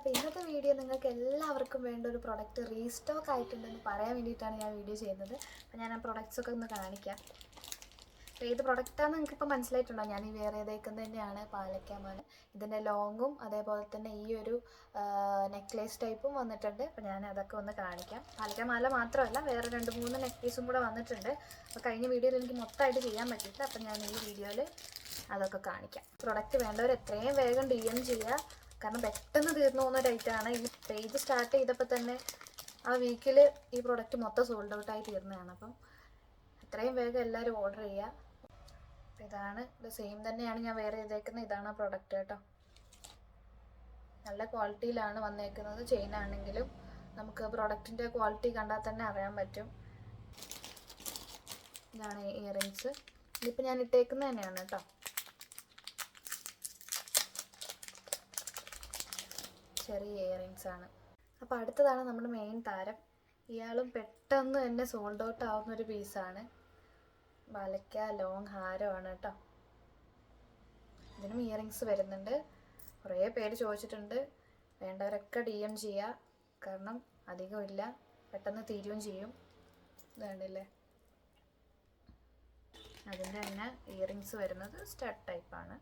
അപ്പോൾ ഇന്നത്തെ വീഡിയോ നിങ്ങൾക്ക് എല്ലാവർക്കും വേണ്ട ഒരു പ്രൊഡക്റ്റ് റീസ്റ്റോക്ക് ആയിട്ടുണ്ടെന്ന് പറയാൻ വേണ്ടിയിട്ടാണ് ഞാൻ വീഡിയോ ചെയ്യുന്നത്. അപ്പോൾ ഞാൻ ആ പ്രൊഡക്ട്സൊക്കെ ഒന്ന് കാണിക്കാം. അപ്പോൾ ഏത് പ്രൊഡക്റ്റാണെന്ന് നിങ്ങൾക്ക് ഇപ്പോൾ മനസ്സിലായിട്ടുണ്ടോ? ഞാൻ ഈ വേറെ ഏതേക്കുന്നത് തന്നെയാണ് പാലക്കാമാല. ഇതിൻ്റെ ലോങ്ങും അതേപോലെ തന്നെ ഈ ഒരു നെക്ലേസ് ടൈപ്പും വന്നിട്ടുണ്ട്. അപ്പോൾ ഞാൻ അതൊക്കെ ഒന്ന് കാണിക്കാം. പാലക്കാമാല മാത്രമല്ല വേറെ 2-3 നെക്ലേസും കൂടെ വന്നിട്ടുണ്ട്. അപ്പോൾ കഴിഞ്ഞ വീഡിയോയിൽ എനിക്ക് മൊത്തമായിട്ട് ചെയ്യാൻ പറ്റില്ല. അപ്പോൾ ഞാൻ ഈ വീഡിയോയിൽ അതൊക്കെ കാണിക്കാം. പ്രൊഡക്റ്റ് വേണ്ടവർ എത്രയും വേഗം DM ചെയ്യുക. കാരണം പെട്ടെന്ന് തീർന്നു പോകുന്ന ഡേറ്റാണ്. ഈ പേജ് സ്റ്റാർട്ട് ചെയ്തപ്പോൾ തന്നെ ആ വീക്കിൽ ഈ പ്രൊഡക്റ്റ് മൊത്തം സോൾഡ് ഔട്ടായി തീർന്നതാണ്. അപ്പം എത്രയും വേഗം എല്ലാവരും ഓർഡർ ചെയ്യുക. ഇതാണ് ഇത് സെയിം തന്നെയാണ് ഞാൻ വേറെ ചെയ്തേക്കുന്നത്. ഇതാണ് ആ പ്രൊഡക്റ്റ് കേട്ടോ. നല്ല ക്വാളിറ്റിയിലാണ് വന്നേക്കുന്നത്. ചെയിൻ ആണെങ്കിലും നമുക്ക് പ്രൊഡക്റ്റിൻ്റെ ക്വാളിറ്റി കണ്ടാൽ തന്നെ അറിയാൻ പറ്റും. ഇതാണ് ഇയറിങ്സ്. ഇതിപ്പോൾ ഞാൻ ഇട്ടേക്കുന്നത് തന്നെയാണ് കേട്ടോ. ചെറിയ ഇയറിങ്സ് ആണ്. അപ്പോൾ അടുത്തതാണ് നമ്മുടെ മെയിൻ താരം. ഇയാളും പെട്ടെന്ന് തന്നെ സോൾഡ് ഔട്ട് ആവുന്നൊരു പീസാണ്. വലയ്ക്ക ലോങ് ഹാരമാണ് കേട്ടോ. ഇതിനും ഇയറിങ്സ് വരുന്നുണ്ട്. കുറേ പേര് ചോദിച്ചിട്ടുണ്ട്. വേണ്ടവരൊക്കെ DM ചെയ്യുക. കാരണം അധികമില്ല, പെട്ടെന്ന് തീരുകയും ചെയ്യും. ഇത് കണ്ടില്ലേ, അതിൻ്റെ തന്നെ ഇയറിങ്സ് വരുന്നത് സ്റ്റഡ് ടൈപ്പാണ്.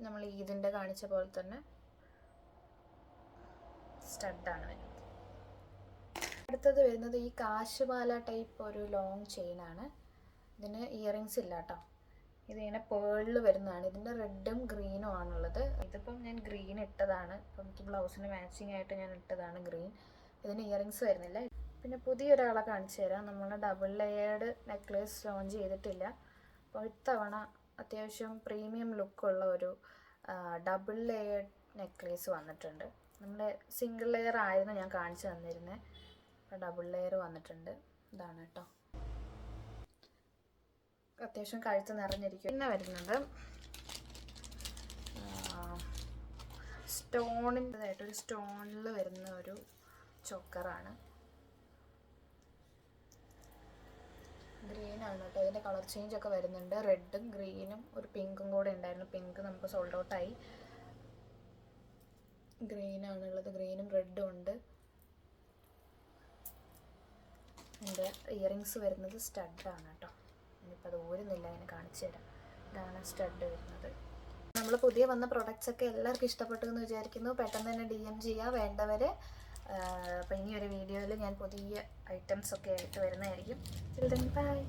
നമ്മൾ ഇതിൻ്റെ കാണിച്ച പോലെ തന്നെ സ്റ്റഡാണ് വരുന്നത്. അടുത്തത് വരുന്നത് ഈ കാശുമാല ടൈപ്പ് ഒരു ലോങ് ചെയിനാണ്. ഇതിന് ഇയറിങ്സ് ഇല്ല കേട്ടോ. ഇതിങ്ങനെ പേളിൽ വരുന്നതാണ്. ഇതിൻ്റെ റെഡും ഗ്രീനും ആണുള്ളത്. ഇതിപ്പം ഞാൻ ഗ്രീൻ ഇട്ടതാണ്. ഇപ്പം എനിക്ക് ബ്ലൗസിന് മാച്ചിങ് ആയിട്ട് ഞാൻ ഇട്ടതാണ് ഗ്രീൻ. ഇതിന് ഇയറിങ്സ് വരുന്നില്ല. പിന്നെ പുതിയൊരാളെ കാണിച്ചു തരാം. നമ്മൾ ഡബിൾ ലെയേർഡ് നെക്ലേസ് ലോഞ്ച് ചെയ്തിട്ടില്ല. അപ്പോൾ ഇത്തവണ അത്യാവശ്യം പ്രീമിയം ലുക്കുള്ള ഒരു ഡബിൾ ലെയേർഡ് നെക്ലേസ് വന്നിട്ടുണ്ട്. നമ്മുടെ സിംഗിൾ ലെയർ ആയിരുന്നു ഞാൻ കാണിച്ചു തന്നിരുന്നത്. അപ്പോൾ ഡബിൾ ലെയർ വന്നിട്ടുണ്ട്. ഇതാണ് കേട്ടോ. അത്യാവശ്യം കഴുത്ത് നിറഞ്ഞിരിക്കും. പിന്നെ വരുന്നത് സ്റ്റോണിൻ്റെതായിട്ടൊരു സ്റ്റോണിൽ വരുന്ന ഒരു ചോക്കറാണ്. ഗ്രീനാണ് കേട്ടോ. ഇതിൻ്റെ കളർ ചേഞ്ച് ഒക്കെ വരുന്നുണ്ട്. റെഡും ഗ്രീനും ഒരു പിങ്കും കൂടെ ഉണ്ടായിരുന്നു. പിങ്ക് നമുക്ക് സോൾഡ് ഔട്ടായി. ഗ്രീനാണുള്ളത്. ഗ്രീനും റെഡും ഉണ്ട്. എൻ്റെ ഇയറിങ്സ് വരുന്നത് സ്റ്റഡാണ് കേട്ടോ. ഇനിയിപ്പോൾ അത് ഊരുന്നില്ല, അതിനെ കാണിച്ചു തരാം. ഇതാണ് സ്റ്റഡ് വരുന്നത്. നമ്മൾ പുതിയ വന്ന പ്രൊഡക്ട്സ് ഒക്കെ എല്ലാവർക്കും ഇഷ്ടപ്പെട്ടു എന്ന് വിചാരിക്കുന്നു. പെട്ടെന്ന് തന്നെ DM ചെയ്യുക വേണ്ടവർ. അപ്പോൾ ഇനിയൊരു വീഡിയോയിൽ ഞാൻ പുതിയ ഐറ്റംസ് ഒക്കെ ആയിട്ട് വരുന്നതായിരിക്കും. ബൈ.